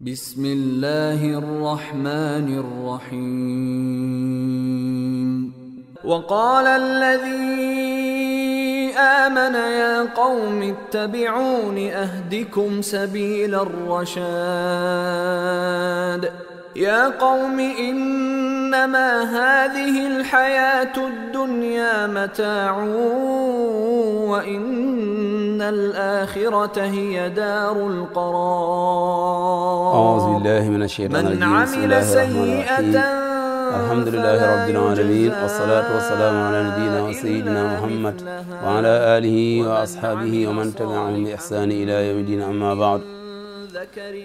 بسم الله الرحمن الرحيم وقال الذي آمن يا قوم اتبعون أهدكم سبيل الرشاد يا قوم إنما هذه الحياة الدنيا متاع وإن الآخرة هي دار القرار أعوذ بالله من الشيطان الرجيم. من عمل سيئة الحمد لله رب العالمين والصلاة والسلام على نبينا وسيدنا محمد وعلى آله وأصحابه ومن تبعهم بإحسان إلى يوم الدين. أما بعد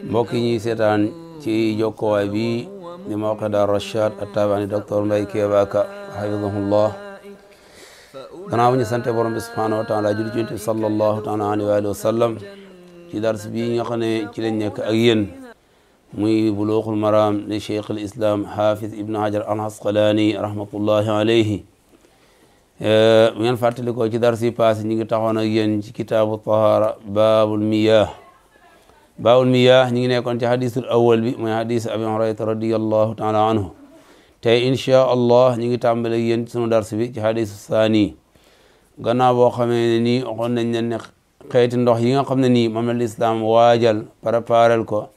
mbokk yi ñuy seetaan ci jokkowaay bi di mawqi Dar Rachad attabaani docteur Mbaye Keba Ka hafidahullah. gannaaw bu ñu sante borom bi subhanahu wa taala julli ci Yonent bi sallallahu taala alayhi wa sallam ci dars bi nga xam ne ci lañ nekk ak yéen muy bulughul maram li cheikh al islam hafiz ibn hajar al asqalani rahmatullahi alayhi. bu ngeen fàttalikoo ci dars yi passé ñi ngi taxoon ak yéen ci kitaabu tahara baabul miyah ñi ngi nekkoon ci hadisul awwal bi mooy hadis abi hurayrata radiyallahu taala anhu. tey insha allah ñi ngi tàmbale ak yéen ci sunu dars bi ci hadisu saani gannaaw boo xamee ne nii waxoon nañ leen ne xeeti ndox yi nga xam ne nii moom la lislaam waajal préparel ko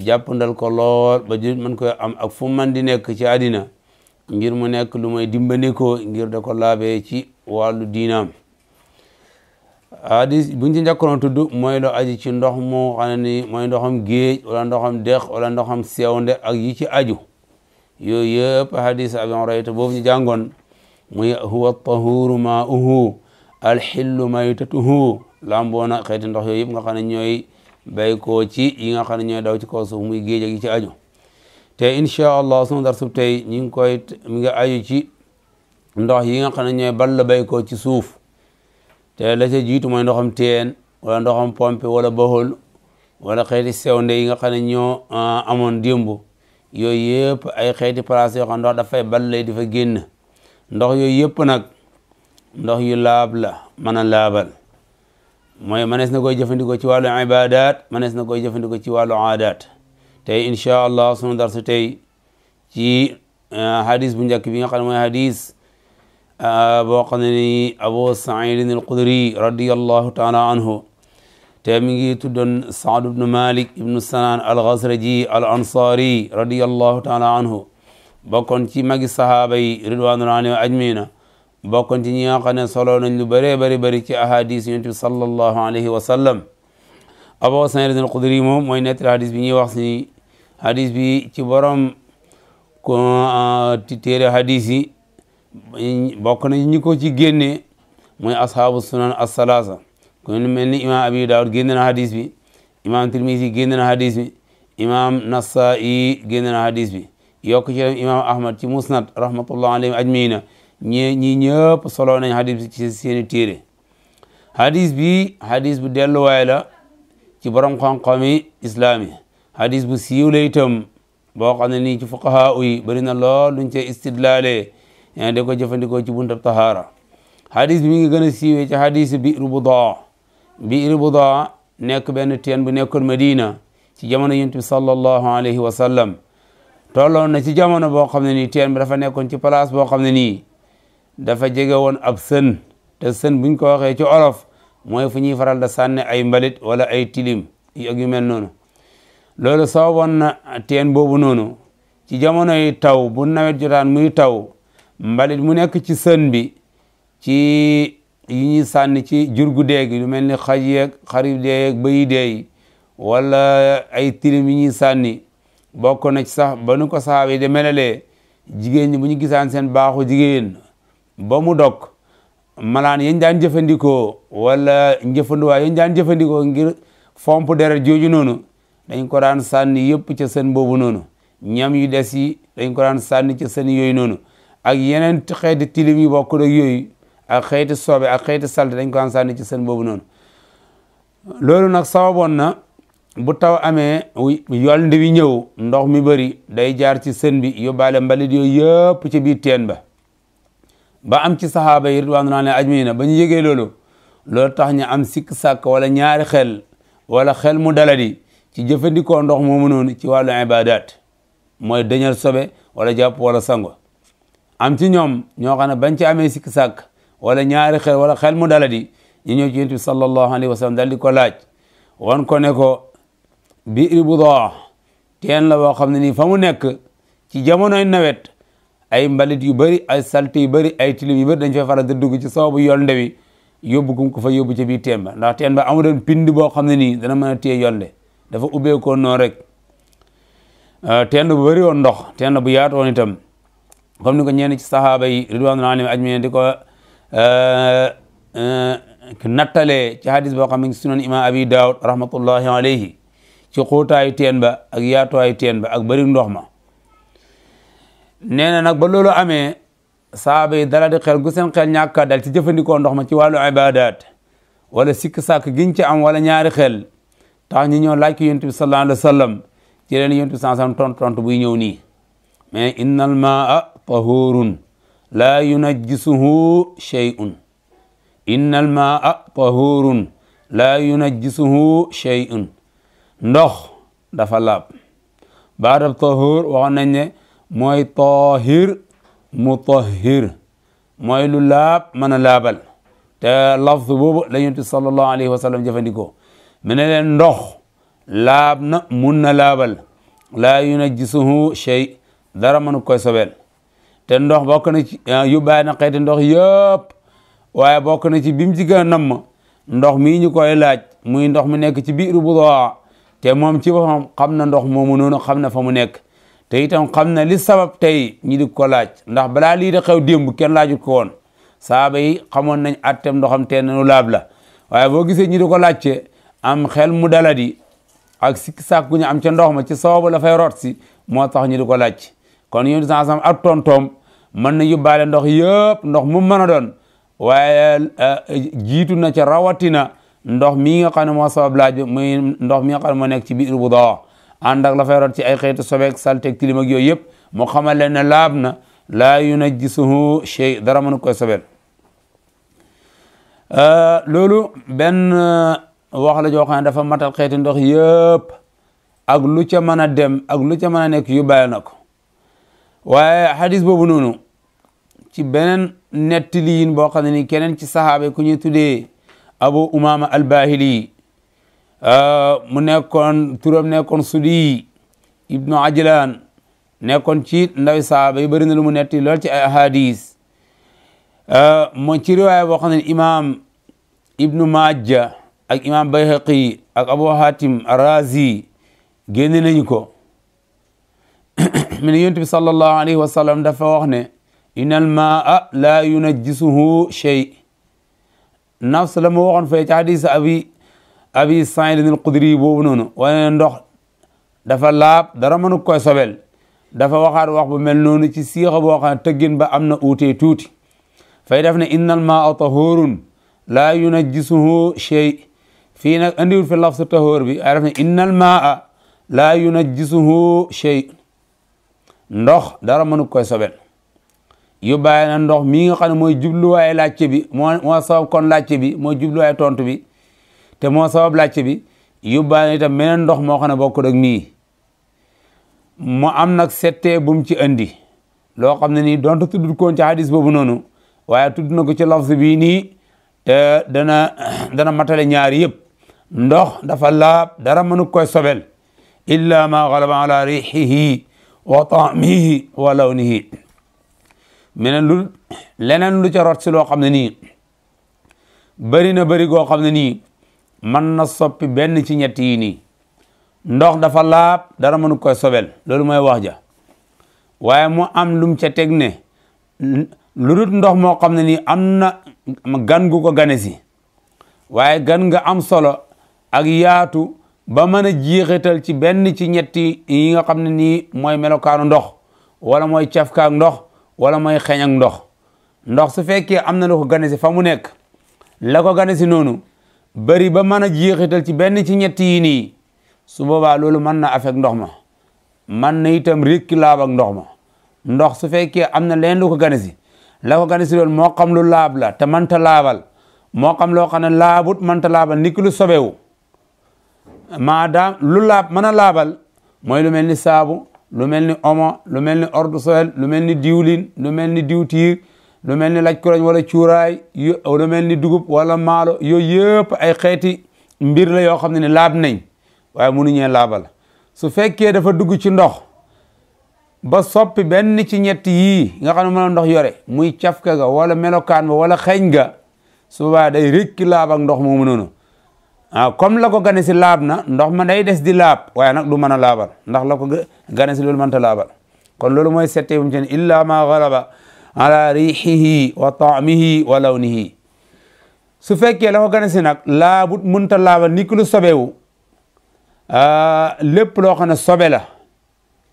jàppandal ko lool ba julit mën koy am ak fu man di nekk ci àddina ngir mu nekk lu may dimbandikoo ngir da ko laabee ci wàllu diinaam. hadis buñ ci njëkkoon tudd mooy lu aju ci ndox mu xam ne ni mooy ndoxam géej wala ndoxam dex wala ndoxam sewnde ak yi ci aju yooyu yëpp hadis abi hurayra boobu ñu jàngoon muy huwa tahuru maa'uhu alxillu maytatuhu lamboona xeeti ndox yooyu yëpp nga xam ne ñooy bay koo ci yi nga xam ne ñooy daw ci kaw suuf muy géej ak yi ci aju. te incha allah sunu darsub tey ñi ngi koy mi nga aju ci ndox yi nga xam ne ñooy ball bay koo ci suuf te la ca jiitu mooy ndoxam teen wala ndoxam pompe wala bohol wala xeeti sewnde yi nga xam ne ñoo amoon démb yooyu yëpp ay xeeti place yoo xam ndox dafay balle di fa génn. ndox yooyu yëpp nag ndox yu laab la mën a laabal mooy mënees na koy jëfandikoo ci wàllu ibadat mënees na koy jëfandikoo ci wàllu aadaat. tey incha allah sunu darsu tey ci hadis bu njëkk bi nga xam ne mooy hadis boo xam ne ni Abu Saïd al-Khudri radiyallahu taala anhu te mi ngi tuddoon Saad ibnu Malik ibnu Sanan al-Ghazraji al-Ansari radiyallahu taala anhu bokkoon ci magi sahaaba yi ridwanullahi alayhim ajmaina bokkoon ci ñi nga xam ne solo nañ lu bëree bëri ci ahadis Yonent bi sallallahu alayhi wa sallam. Abu Saïd al-Khudri moom mooy nettali hadis bi ñuy wax si hadis bi ci borom ko téere hadis yi bokk na ñi ko ci génne mooy ashaabu sunan as-salaasa ku mel ni imam Abi Daawud génne na hadis bi, imam Tirmisi génne na hadis bi, imam Nasaa'i génne na hadis bi, yokk ci imam Ahmad ci musnad rahmatullah alayhim ajmaina ñi ñëpp solo nañ hadis bi ci seeni téere. hadis bi hadis bu delluwaay la ci borom xam-xami islaam yi. hadis bu siiw la itam boo xam ne nii ci fuqahaa yi bëri na lool luñ cee istidlaale da ko jëfandikoo ci buntab tahaara. hadis bi mi ngi gën a siiwee ci hadis Bi'r Budaa nekk benn teen bu nekkoon Madina ci jamono Yonent bi sallallahu alayhi wa sallam. tolloon na ci jamono boo xam ne nii teen bi dafa nekkoon ci place boo xam ne nii dafa jege woon ab sën te sën buñ ko waxee ci olof mooy fu ñuy faral da sànne ay mbalit wala ay tilim ak yu mel noonu. loolu sababoon na teen boobu noonu ci jamonoy taw bu nawet jotaan muy taw mbalit mu nekk ci sën bi ci yi ñuy sànni ci jurgu deeg lu mel ni xaj yeeg xarib deeg bëyi deey wala ay tilim yi ñuy sànni bokk na ci sax ba nu ko sahaaba yi de melalee jigéen ñi bu ñu gisaan seen baaxu jigéen ba mu dog malaan yañ daan jëfandikoo wala njëfanduwaay yañ daan jëfandikoo ngir fomp deret jooju noonu dañ ko daan sànni yëpp ca sën boobu noonu. ñam yu des yi dañ ko daan sànni ca sën yooyu noonu ak yeneen xeeti tilim yi bokk ak yooyu ak xeeti sobe ak xeeti salte dañ ko daan sànni ci sën boobu noonu. loolu nag sababoon na bu taw amee yol ndi wi ñëw ndox mi bëri day jaar ci sën bi yóbbaale mbalit yooyu yëpp ci biir teen ba am ci sahaaba yi ridwanullahi ajmaina ba ñu yëgee loolu tax ñu am sikk sàkk wala ñaari xel wala xel mu daladi ci jëfandikoo ndox moomu noonu ci wàllu ibadat mooy dañal sobe wala jàpp wala sango am ci ñoom ñoo xam ne bañ ci amee sikk sàkk wala ñaari xel wala xel mu daladi ñu ñëw ci yonent bi sallallahu alayhi wa sallam dal di ko laaj wan ko ne ko bi'ri budaa teen la boo xam ne nii fa mu nekk ci jamonoy nawet ay mbalit yu bëri ay salte yu bëri ay tilim yu bëri dañ fay faral di dugg ci sababu yolnde bi yóbbu kum ko fa yóbbu ci biir teen ba ndax teen ba amu doon pind boo xam ne nii dana mën a téye yolnde dafa ubbeekoo noonu rek teen bu bëri woon ndox teen bu yaatu woon itam comme ni ko ñenn ci sahaaba yi ridwanullahi alayhim ajmaïn di ko nattalee ci hadis boo xam ne sunan imam abi daawud rahmatullahi alayhi ci xóotaayu teen ba ak yaatuwaayu teen ba ak bëri ndox ma nee na nag ba loolu amee sahaaba yi dala di xel gu seen xel ñàkka dal ci jëfandikoo ndox ma ci wàllu ibadat wala sikk sàkk giñ ci am wala ñaari xel tax ñi ñëw laaj ko yonent bi sallallahu alayhi wa sallam ci leen yonent bi sallallahu alayhi wa sallam tontu buy ñëw nii mais innal maa tahurun laa yunajjisuhu shay'un innal maa tahurun laa yunajjisuhu shay'un ndox dafa laab baadab tahur waxoon nañ ne mooy tahir mutahhir mooy lu laab mën a laabal te lafz boobu la yonent bi sallallahu alayhi wa sallam jëfandikoo mu ne leen ndox laab na mun na laabal laa yunajjisuhu shay dara mënu koy sobeel te ndox bokk na ci yóbbaale na xeeti ndox yëpp waaye bokk na ci bi mu ci gën a namm ndox mii ñu koy laaj muy ndox mu nekk ci biiru budaa te moom ci boppam xam na ndox moomu noonu xam na fa mu nekk te itam xam na li sabab tey ñi di ko laaj ndax balaa lii da xew démb kenn laajut ko woon saaba yi xamoon nañ attem ndoxam teen nu laab la waaye boo gisee ñi di ko laajte am xel mu daladi ak sikki sàkk gu ñu am ca ndox ma ci sababu la fay rot si moo tax ñu di ko laaj kon yonent sansam ak tontoom mën na yóbbaale ndox yëpp ndox mu mën a doon waaye jiitu na ca rawatina ndox mii nga xam ne moo sabab laaj bi muy ndox mi nga xam ne moo nekk ci biir budaa ànd ak la fay rot ci ay xeetu sobeek salteeg tilim ak yooyu yëpp mu xamal leen ne laab na laa yunajjisuhu shay dara mënu koy sobel loolu benn wax la joo xam ne dafa matal xeeti ndox yëpp ak lu ca mën a dem ak lu ca mën a nekk yóbbaale na ko waaye hadis boobu noonu ci beneen nettaliin boo xam ne ni keneen ci sahaaba ku ñuy tuddee abu umama albahili mu nekkoon turam nekkoon sudi ibnu ajlan nekkoon ci ndawi sahaaba yi bëri na lu mu netti lool ci ay ahadis moo ci riwaaya boo xam ne imam ibnu majja ak imam bayhaqi ak abu hatim arazi génne nañu ko min yonent bi sallallahu alayhi wa sallam dafa wax ne innal maa la yunajjisuhu shay nafs la mu waxoon fee ci hadis abi Saïd al-Xudri boobu noonu wane ndox dafa laab dara mënu koy sobel dafa waxaat wax bu mel noonu ci siixa boo xam ne tëggin ba am na uutee tuuti fay def ne innal maa tahurun la yunajjisuhu shay fii nag andiwul fi lafsu tahur bi ay def ne innal maa la yunajjisuhu shay ndox dara mënu koy sobel yóbbaale na ndox mii nga xam ne mooy jubluwaay laajte bi moo sabab kon laajte bi mooy jubluwaay tontu bi te moo sabab laajte bi yóbbaale itam meneen ndox moo xam ne bokkul ak mii mu am nag settee bu mu ci andi loo xam ne nii donte tuddul koon ci hadis boobu noonu waaye tudd na ko ci lafz bii nii te dana matale ñaari yëpp ndox dafa laab dara mënu koy sobel illa ma galaba ala rihihi wa taamihi wa lawnihi leneen lu ca rot si loo xam ne nii bëri na bëri goo xam ne nii mën na soppi benn ci ñett yi nii ndox dafa laab dara mënu koy sobel loolu mooy wax ja waaye mu am lum ca teg ne lu dut ndox moo xam ne nii am na gan gu ko gane si waaye gan nga am solo ak yaatu ba mën a jeexital ci benn ci ñetti yi nga xam ne nii mooy melokaanu ndox wala mooy cafkaak ndox wala mooy xeeñ ak ndox su fekkee am na lu ko gane si fa mu nekk la ko gane si noonu bari ba mën a jeexital ci benn ci ñetti yi nii su boobaa loolu mën na affect ndox ma mën na itam rékki laab ak ndox ma ndox su fekkee am na leen lu ko gane si la ko gane si loolu moo xam lu laab la te mënta laabal moo xam loo xam ne laabut mënta laabal ni ki lu sobewu maadaam lu laab mën a laabal mooy lu mel ni saabu lu mel ni omo lu mel ni eau de Javel lu mel ni diwlin lu mel ni diwtiir lu mel ni laj koloñ wala cuuraay lu mel ni dugub wala maalo yooyu yëpp ay xeeti mbir la yoo xam ne laab nañ waaye mënuñee laabal su fekkee dafa dugg ci ndox ba soppi benn ci ñett yii nga xam ne mën a ndox yore muy cafka ga wala melokaan ba wala xeeñ ga suba day rekki laab ak ndox moomu noonu comme la ko gane si laab na ndox ma day des di laab waaye nag du mën a laabal ndax la ko gane si loolu mënta laabal kon loolu mooy settee bu mu ci ne illa ma galaba ala riixihi wa taamihi wa lawnihi su fekkee la ko gane si nag laabut mënta laabal ni ki lu sobewu lépp loo xam ne sobe la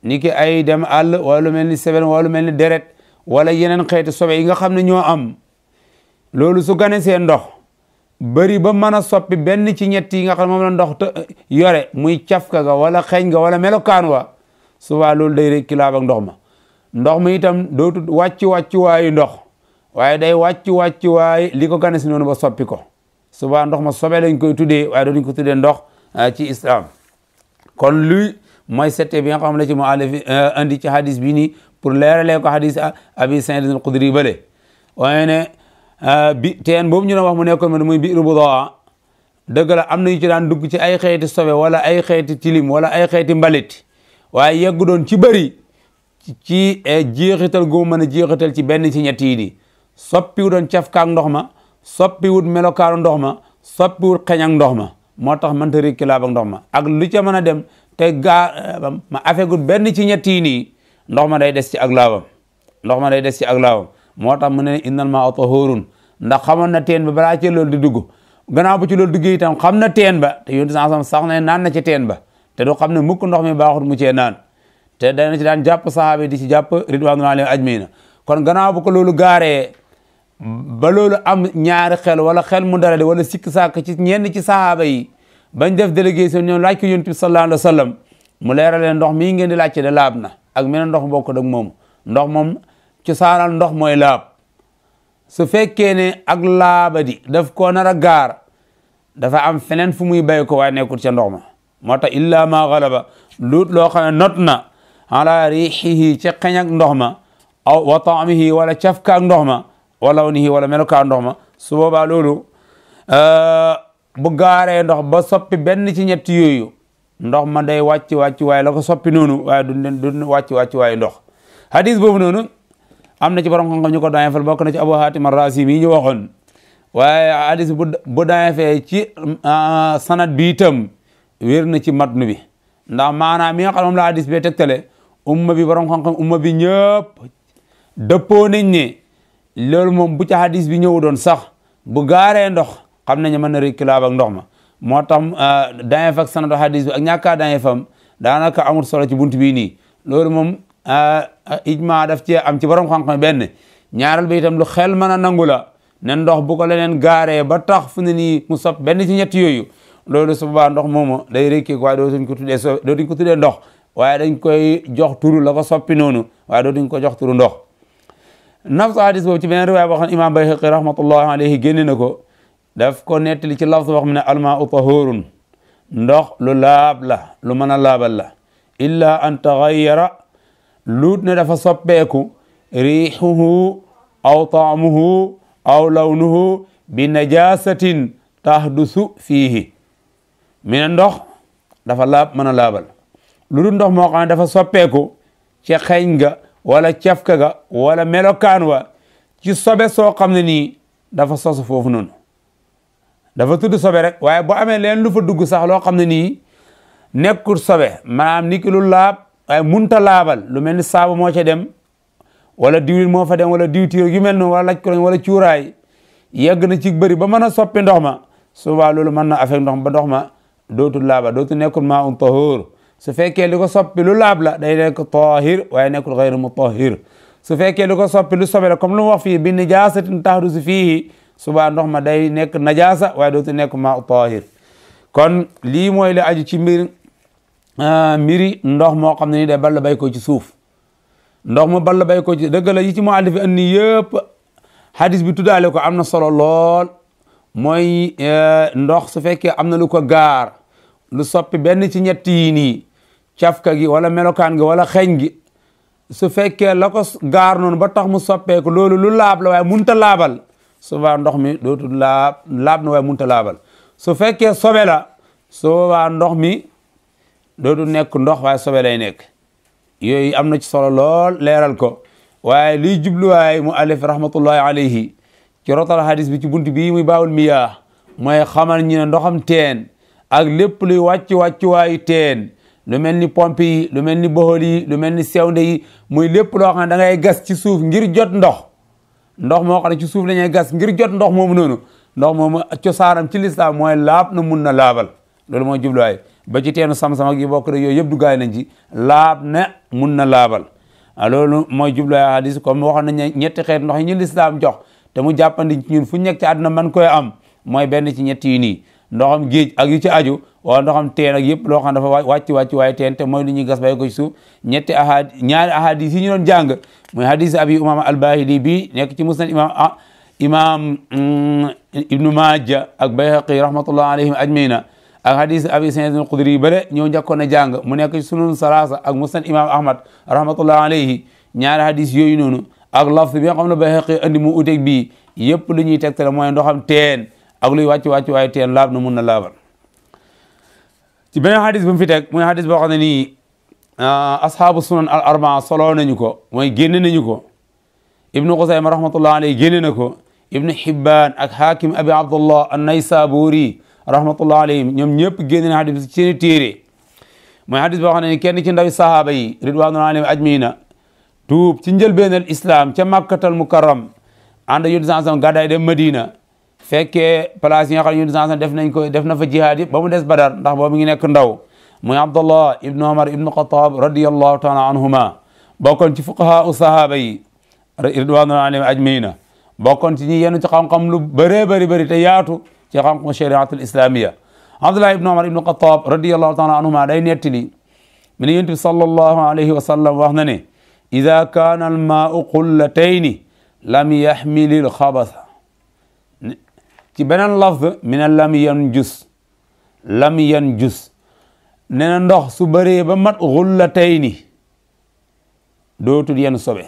ni ki ay dem àll wala lu mel ni seben wala lu mel ni deret wala yeneen xeeti sobe yi nga xam ne ñoo am loolu su gane see ndox bëri ba mën a soppi benn ci ñett yi nga xam ne moom la ndox yore muy cafka ga wala xeeñ ga wala melokaan wa suba loolu day rekki laab ak ndox ma itam dootu wàcc waayu ndox waaye day wàcc waaye li ko gane si noonu ba soppi ko suba ndox ma sobe lañ koy tuddee waaye dootuñ ko tuddee ndox ci islam kon luy mooy settee bi nga xam ne ci mu alif andi ci hadis bi nii pour leeralee ko hadis abi Saïd al-Khudri bale waaye ne bi teen boobu ñu doon wax mu nekkoon ma muy biiru Budaa dëgg la am na yu ci daan dugg ci ay xeeti sobe wala ay xeeti tilim wala ay xeeti mbalit waaye yeggu doon ci bëri ci jeexital gu mën a jeexital ci benn ci ñett yi di soppiwu doon cafkaak ndox ma soppiwut melokaanu ndox ma soppiwut xeñ ak ndox ma moo tax mënta rekki laab ak ndox ma ak lu ca mën a dem te ma afegut benn ci ñett yi nii ndox ma day des ci ak laabam moo tax mu ne innal maa tahurun ndax xamoon na teen ba balaa ci loolu di dugg gannaaw bu ci loolu duggee itam xam na teen ba te yonent sax na naan na ci teen ba te du xam ne mukk ndox mi baaxut mu cee naan te dana ci daan jàpp sahaaba di ci jàpp ridwanullahi alayhim ajmaina kon gannaaw bu ko loolu gaaree ba loolu am ñaari xel wala xel mu dara de wala sikk sàkk ci ñenn ci sahaaba yi bañ def délégation ñoom laaj ko yonent bi sallallahu alayhi wa sallam mu leeraleen ndox mii ngeen di laajte de laab na ak meneen ndox bokk ak moom ndox moom ci saanal ndox mooy laab su fekkee ne ak laabadi daf koo nar a gaar dafa am feneen fu muy bay ko waaye nekkul ca ndox ma moo tax illa ma galaba luut loo xam ne not na ala riixihi ca xeñ ak ndox ma aw wa taamihi wala cafka ak ndox ma wa lawnihi wala melokaa ndox ma su boobaa loolu bu gaaree ndox ba soppi benn ci ñett yooyu ndox ma day wàcc waaye la ko soppi noonu waaye du wàcc waaye ndox hadis boobu noonu am na ci borom xam-xam ñu ko daayefal bokk na ci Abu Hatim ar-Razi mi ñu waxoon waaye hadis bu daayefee ci sanad bi itam wér na ci matnu bi ndax maanaam mi nga xam moom la hadis bi tegtale umma bi borom xam-xam umma bi ñëpp dëppoo nañ ne loolu moom bu ci hadis bi ñëw doon sax bu gaaree ndox xam nañ mën na rekki laab ak ndox ma moo tax daayef ak sanadu hadis bi ak ñàkkaa daayefam daanaka amul solo ci buntu bii nii loolu moom ijma daf ci am ci borom xam-xam benn ñaaral bi itam lu xel mën a nangu la ne ndox bu ko leneen gaaree ba tax fu ne nii mu sopp benn ci ñett yooyu loolu su boobaa ndox moomu day rekki waaye dootuñ ko tuddee ndox waaye dañ koy jox turu la ko soppi noonu waaye dootuñ ko jox turu ndox nafsu hadis boobu ci beneen riwaaya boo xam ne imam Bayhaqi rahmatullahi alayhi génne na ko daf ko nettali ci lafz wax mu ne almaau tahurun ndox lu laab la lu mën a laabal la illa an taxayyara luut ne dafa soppeeku riixuhu aw taamuhu aw lawnuhu bi najasatin tahdusu fiihi mi ne ndox dafa laab mën a laabal lu dul ndox moo xam ne dafa soppeeku ci xeeñ ga wala cafka ga wala melokaan wa ci sobe soo xam ne nii dafa sosu foofu noonu dafa tudd sobe rek waaye bu amee leen lu fa dugg sax loo xam ne nii nekkul sobe maanaam ni ki lu laab waaye munta laabal lu mel ni saabu moo ca dem wala diwlin moo fa dem wala diwtiir yu mel noonu wala laj koloñ wala cuuraay yegg na ci bëri ba mën a soppi ndox ma souvent loolu mën na affect ndox ba ndox ma dootul laaba dootul nekkul maa un tahur su fekkee li ko soppi lu laab la day nekk tahir waaye nekkul xayru mutahhir su fekkee li ko soppi lu sobe la comme lu mu wax fii bi najaasatin tahdusu fiihi suba ndox ma day nekk najaasa waaye dootul nekk maa tahir kon lii mooy la aju ci mbiri ndox moo xam ne ni day ball bay ko ci suuf ndox mu ball bay ko ci dëgg la yi ci muallif andi yëpp hadis bi tuddaale ko am na solo lool mooy ndox su fekkee am na lu ko gaar lu soppi benn ci ñett yi nii cafka gi wala melokaan gi wala xeeñ gi su fekkee la ko gaar noonu ba tax mu soppeeku loolu lu laab la waaye munta laabal souvent ndox mi dootul laab na waaye munta laabal su fekkee sobe la souvent ndox mi dootul nekk ndox waaye sobe lay nekk. yooyu am na ci solo lool leeral ko waaye liy jubluwaay mu alif rahmatullahi alayhi ci rotal hadis bi ci buntu bii muy baawul miyaa mooy xamal ñi ne ndoxam teen ak lépp luy wàccuwaayu teen lu mel ni pompe yi lu mel ni boxol yi lu mel ni sewnde yi muy lépp loo xam ne da ngay gas ci suuf ngir jot ndox moo xam ne ci suuf la ñuy gas ngir jot ndox moomu noonu ndox moomu cosaanam ci lislaam mooy laab na mun na laabal loolu mooy jubluwaay ba ci teenu sam-sam ak yi bokk rek yooyu yëpp duggaay nañ ci laab ne mun na laabal loolu mooy jubluwaay hadis comme waxoon nañ ñetti xeet ndox yi ñu lislaam jox te mu jàppandi ci ñun fu nekk ci àdduna man koy am mooy benn ci ñett yi nii ndoxam géej ak yu ci aju wala ndoxam teen ak yëpp loo xam dafa wàcc waaye teen te mooy lu ñuy gas bay ko ci suuf ñaari ahadis yi ñu doon jàng mooy hadis abi umama al-bahili bi nekk ci musnad imam ibnu Maaja ak Bayhaqi rahmatullah alayhim ajmaina ak hadis abi Saïd al-Khudri bare ñoo njëkkoon a jàng mu nekk ci sunun salasa ak musnad imam ahmad rahmatullah alayhi ñaari hadis yooyu noonu ak lafz bi nga xam ne Bayhaqi andi mu uteeg bii yëpp lu ñuy tegtale mooy ndoxam teen ak luy wàcc waaye teen laab na mun na laabal. ci beneen hadis bu mu fi teg mooy hadis boo xam ne nii ashaabu sunan al arbaa solo nañu ko mooy génne nañu ko ibnu Xusayma rahmatullah alayhi génne na ko ibnu Hibbaan ak hakim abi abdullah an-Naysaburi rahmatullah alayhim ñoom ñëpp génne na hadis bi ci seeni téere mooy hadis boo xam ne ni kenn ci ndawi sahaaba yi ridwanullahi alayhim ajmaina tuub ci njëlbeenal islam ca makkatal mukarram ànd yonent sallam gàddaay dem Madina fekkee place yi nga xam ne yonent sallam def na fa jihaad yi ba mu des Badar ndax boobu mi ngi nekk ndaw muy Abdullah ibnu Umar ibnu Xattaab radiyallahu taala anhuma bokkoon ci fuqahaa u sahaaba yi ridwanullahi alayhim ajmaina bokkoon ci ñi yenn ci xam-xam lu bëree bëri te yaatu ci xam-xam shariatul islamiyya Abdullah ibnu Umar ibnu Xattaab radiyallahu taala anhuma day nettali mi ne yonent bi sallallahu alayhi wa sallam wax na ne ida kaana almaau qullatayni lam yaxmilil xabasa ci beneen lafz mi ne lam yanjus nee na ndox su bëree ba mat xullatayni dootul yenn sobe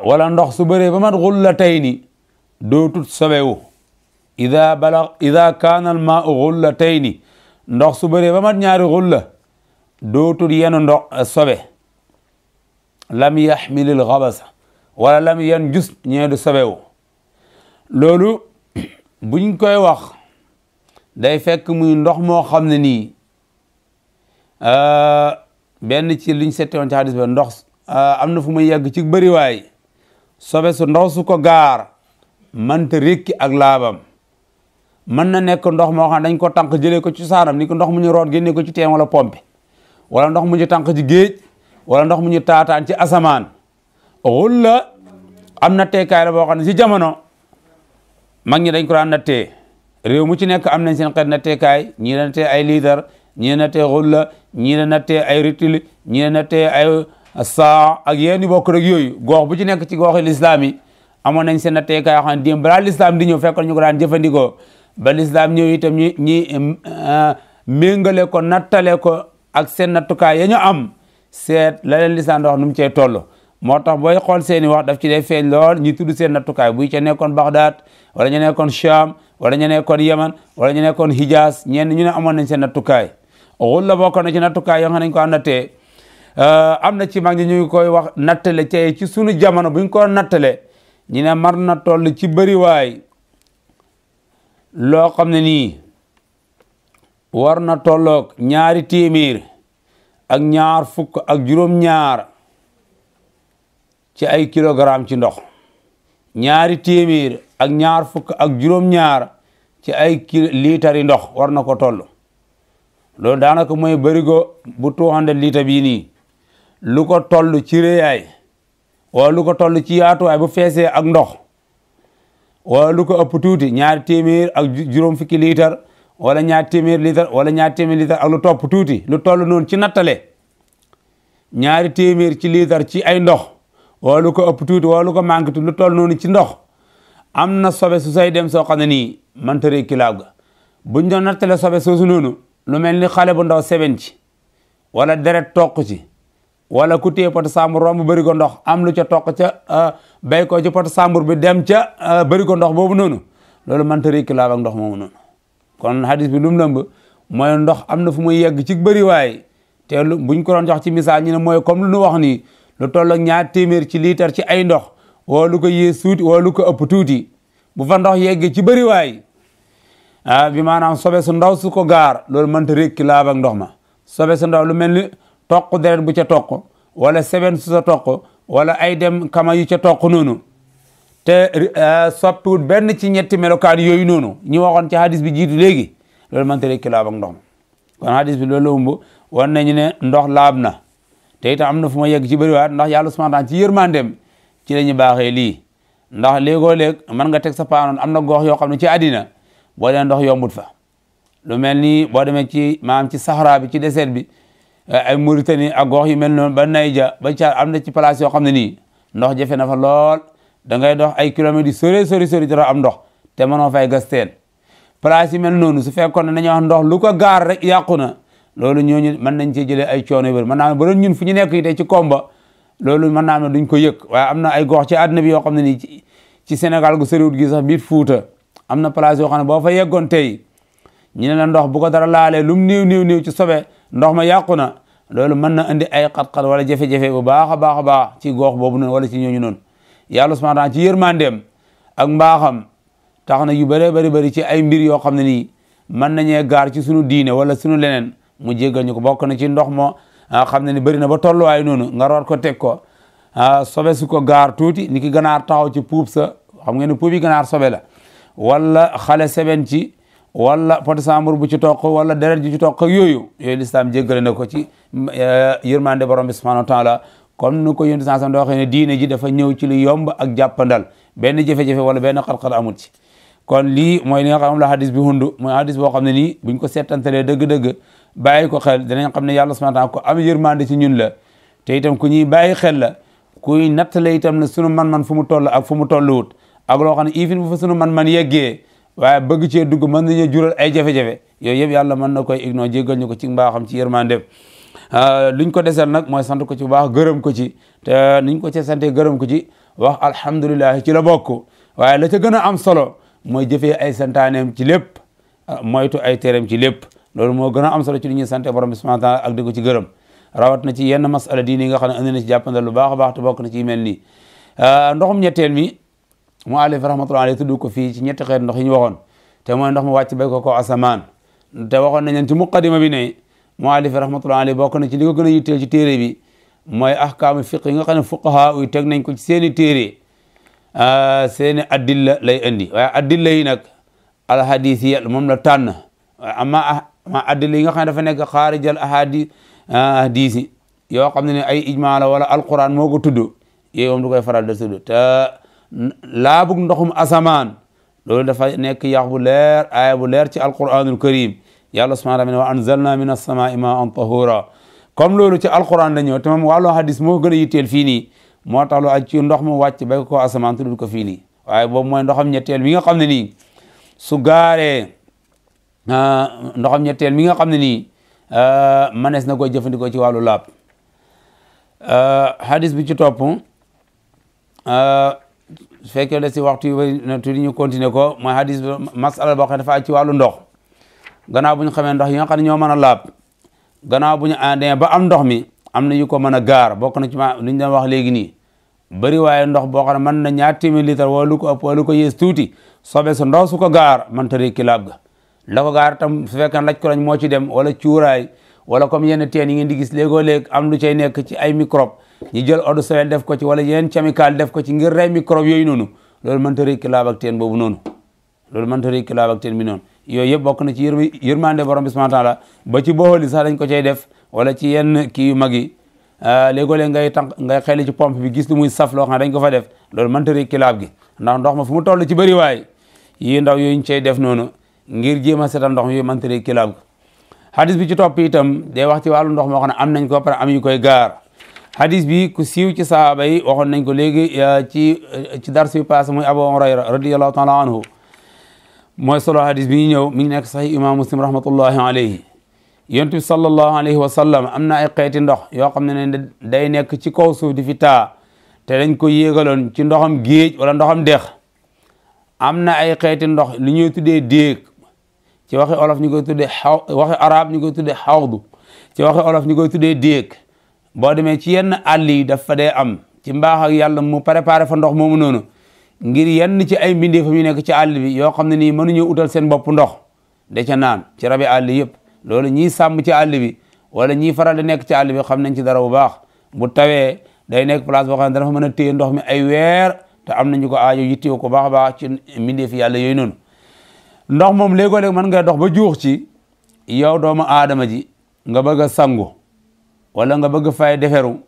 wala ndox su bëree ba mat xullatayni dootul sobewu ida kaana almaau xullatayni ndox su bëree ba mat ñaari xulla dootul yenn ndox sobe lam yaxmilil xabasa wala lam yanjus ñee du sobewu loolu buñ koy wax day fekk muy ndox moo xam ne nii benn ci liñ settewoon ci hadis ba ndox am na fu muy yegg ci bëriwaay sobe su ndox su ko gaar mënta rékki ak laabam mën na nekk ndox moo xam dañ ko tànk jëlee ko ci saanam ni ko ndox mu ñu root génne ko ci teen wala pompe wala ndox mu ñu tànk ci géej wala ndox mu ñu taataan ci asamaan xulla am na teekaay la boo xam ne ci jamono mag ñi dañ ko daan nattee réew mu ci nekk am nañ seen xeet natteekaay ñii la nattee ay liitar ñii la nattee xulla ñii la nattee ay ritil ñii la nattee ay saa ak yéen bokk rek yooyu gox bu ci nekk ci goxi lislaam yi amoon nañ seen natteekaay yoo xam ne démb balaa lislaam di ñëw fekkoon ñu ko daan jëfandikoo ba lislaam ñëw itam ñi méngale ko nattale ko ak seen nattukaay ya ñu am seet la leen lislaam di wax nu mu cee toll moo tax booy xool seeni wax daf ci dee feeñ lool ñi tudd seen nattukaay buy ca nekkoon Baghdad wala ñu nekkoon Sham wala ñu nekkoon Yaman wala ñu nekkoon Hijaz ñenn ñu ne amoon nañ seen nattukaay xulla bokk na ci nattukaay yoo xam nañ ko nattee am na ci mag ñi ñu ngi koy wax nattale cay ci sunu jamono buñ ko nattale ñu ne mar na toll ci bëriwaay loo xam ne nii war na tolloog 2 téeméer ak 2 fukk ak juróom-ñaar ci ay kilogramme ci ndox 2 téeméer ak 2 fukk ak juróom-ñaar ci ay liitari ndox war na ko toll loolu daanaka mooy bërigo bu 200 litre bii nii lu ko toll ci réyaay wala lu ko toll ci yaatuwaay bu feesee ak ndox wala lu ko ëpp tuuti 2 téeméer ak juróom fukki litre wala 2 téeméer litre wala 2 téeméer litre ak lu topp tuuti lu toll noonu ci nattale 2 téeméer ci litre ci ay ndox wala lu ko ëpp tuuti wala lu ko manqué tuuti lu toll noonu ci ndox am na sobe su say dem soo xam ne nii mënta rékki laab ga buñ doon nattale sobe soosu noonu lu mel ni xale bu ndaw seben ci wala deret toq ci wala ku téye pot sambur romb bëri ko ndox am lu ca toq ca bay ko ci pot sambur bi dem ca bëri ko ndox boobu noonu loolu mënta rékki laab ak ndox moomu noonu kon hadis bi lu mu lëmb mooy ndox am na fu muy yegg ci bëri waay te buñ ko doon jox ci misaal ñu ne mooy comme lu nu wax nii lu toll ak 2 téeméer ci litre ci ay ndox wala lu ko yées tuuti wala lu ko ëpp tuuti bu fa ndox yeggee ci bëri waay bi maanaam sobe su ndaw su ko gaar loolu mënta rékki laab ak ndox ma sobe su ndaw lu mel ni toq deret bu ca toq wala seben su sa toq wala ay dem kama yu ca toq noonu te soppiwut benn ci ñetti melokaan yooyu noonu ñi waxoon ci hadis bi jiitu léegi loolu mënta rékki laab ak ndox ma kon hadis bi loolu la umb wan nañu ne ndox laab na te itam am na fu ma yegg ci bëri waat ndax yàlla subhanahu wa ta'ala ci yërmandeem ci la ñu baaxee lii ndax léegoo-léeg mën nga teg sa paanoon am na gox yoo xam ne ci àddina boo dee ndox yombut fa lu mel ni boo demee ci maanaam ci Sahara bi ci désert bi ay Mauritanie ak gox yu mel noonu ba Naija ba ca am na ci place yoo xam ne nii ndox jafe na fa lool da ngay dox ay kilomètres yu sori dara am ndox te mënoo fay gas teen place yi mel noonu su fekkoon ne nañu wax ndox lu ko gaar rek yàqu na loolu ñooñu mën nañ cee jëlee ay coono yu bëri mën naa ba doon ñun fu ñu nekk yi tey ci komba loolu mën naa ne duñ ko yëg waaye am na ay gox ci àdduna bi yoo xam ne nii ci Sénégal gu soriwut gi sax biir Fuuta am na place yoo xam ne boo fa yeggoon tey ñu ne la ndox bu ko dara laalee lu mu néew ci sobe ndox ma yàqu na loolu mën na indi ay xat-xat wala jafe-jafe bu baax a baax ci gox boobu noonu wala ci ñooñu noonu yàlla subhanahu wa ta'ala ci yërmandeem ak mbaaxam tax na yu bëri ci ay mbir yoo xam ne nii mën nañee gaar ci sunu diine wala sunu leneen mu jéggal ñu ko bokk na ci ndox moo xam ne ni bëri na ba tolluwaay noonu nga root ko teg ko sobe su ko gaar tuuti ni ki ganaar taxaw ci puub sa xam ngeen ne puub yi ganaar sobe la wala xale seben ci wala pot sambur bu ci toq wala deret ji ci toq ak yooyu lislaam jéggale na ko ci yërmande borom bi subhanahu wa ta'ala comme nu ko yénti sansam da waxee ne diine ji dafa ñëw ci lu yomb ak jàppandal benn jafe-jafe wala benn xat-xat amut ci kon lii mooy li nga xam la hadis bi hundu mooy hadis boo xam ne nii buñ ko seetantalee dëgg-dëgg bàyyi ko xel danañ xam ne yàlla subhanahu wa ta'ala ko am yërmande ci ñun la te itam ku ñuy bàyyi xel la kuy nattale itam ne sunu man-man fu mu toll ak fu mu tolluwut ak loo xam ne ifin bu fa sunu man-man yeggee waaye bëgg cee dugg mën nañu jural ay jafe-jafe yooyu yëpp yàlla mën na koy ignore jéggal ñu ko ci mbaaxam ci yërmandem luñ ko desel nag mooy sant ko ci bu baax gërëm ko ci te niñ ko ci sante gërëm ko ci wax alhamdulilah ci la bokk waaye la ca gën a am solo mooy jëfee ay santaaneem ci lépp moytu ay tereem ci lépp loolu moo gën a am solo ci li ñuy sante borom bi subhanahu wa ta'ala ak di ko ci gërëm rawat na ci yenn masala diini yi nga xam ne andi na ci jàppandal lu baax a baax te bokk na ci mel nii ndoxum ñetteel mi mu alif rahmatullahi alayhi tudd ko fii ci ñetti xeet ndox yi ñu waxoon te mooy ndox mu wàcc bay ko asamaan te waxoon nañ leen ci muqaddima bi ne mu alif rahmatullahi alayhi bokk na ci li ko gën a yitteel ci téere bi mooy ahkaamu fiq yi nga xam ne fuqaha yi teg nañ ko ci seeni téere seeni addilla lay indi waaye addilla yi nag alhadis yi moom la tànn amma addilla yi nga xam ne dafa nekk xaarijal ahadis yi yoo xam ne ay ijmaa la wala alquran moo ko tudd yooyu moom du koy faral da tudd te laabug ndoxum asamaan loolu dafa nekk yax bu leer aaya bu leer ci alquranul karim yàlla subhanahu wa ta'ala wa anzalna min as-samaa'i ma'an tahura comme loolu ci alquran la ñëw te moom wàllu hadis moo gën a yitteel fii nii moo tax lu aj ci ndox mu wàcc bay ko asamaan tuddul ko fii nii waaye boobu mooy ndoxam ñetteel mi nga xam ne nii su gaaree ndoxam ñetteel mi nga xam ne nii manees na koy jëfandikoo ci wàllu laab hadis bi ci topp su fekkee la si waxtu yu bëri na tuuti ñu continuer ko mooy hadis masala boo xam ne dafa ci wàllu ndox gannaaw bu ñu xamee ndox yi nga xam ne ñoo mën a laab gannaaw bu ñu àndee ba am ndox mi am na yu ko mën a gaar bokk na ci ma li ñu doon wax léegi nii bëri waaye ndox boo xam ne mën na 2 téeméer litre wala lu ko ëpp wala lu ko yées tuuti sobe su ndaw su ko gaar mën ta rékki laab ga la ko gaar tam su fekkee laj ko lañ moo ci dem wala cuuraay wala comme yenn teen yi ngeen di gis léegoo-léeg am lu cay nekk ci ay microbe ñu jël eau de Javel def ko ci wala yeneen chemical def ko ci ngir rey microbe yooyu noonu loolu mënta rékki laab ak teen boobu noonu loolu mënta rékki laab ak teen bi noonu yooyu yëpp bokk na ci yërmande borom bi subhanahu wa ta'ala ba ci booli sax dañ ko cay def wala ci yenn kii yu mag yi léegoo-léeg ngay xeli ci pompe bi gis lu muy saf loo xam ne dañ ko fa def loolu mënta rékki laab gi ndax ndox ma fu mu toll ci bëri waay yi ndaw yooyu ñu cay def noonu ngir jéem a setal ndox mi yooyu mënta rékki laab gi hadis bi ci topp itam day wax ci wàllu ndox moo xam ne am nañ ko pare am yu koy gaar hadis bi ku siiw ci sahaaba yi waxoon nañ ko léegi ci dars yu passé muy Abu Hurayra radiyallahu ta'ala anhu mooy solo hadis bi ñu ñëw mi ngi nekk sahih imam muslim rahmatullahi alayhi yonent bi sallallahu alayhi wa sallam am na ay xeeti ndox yoo xam ne day nekk ci kaw suuf di fi taa te dañ ko yéegaloon ci ndoxam géej wala ndoxam dex am na ay xeeti ndox li ñuy tuddee déeg ci waxi olof ñu koy tuddee waxi arab ñu koy tuddee xawdu ci waxi olof ñu koy tuddee déeg boo demee ci yenn àll yi dafa dee am ci mbaax ak yàlla mu préparé fa ndox moomu noonu ngir yenn ci ay mbindeefam yu nekk ci àll bi yoo xam ne nii mënuñu utal seen bopp ndox da ca naan ci rabi àll yëpp loolu ñiy sàmm ci àll bi wala ñiy faral di nekk ci àll bi xam nañ ci dara bu baax bu tawee day nekk place boo xam ne dana fa mën a téye ndox mi ay weer te am nañu ko aajo yitteewu ko baax a baax ci mbindeefi yàlla yooyu noonu ndox moom léegoo-léeg mën nga dox ba juux ci yow doomu aadama ji nga bëgg a sangu wala nga bëgg fay deferu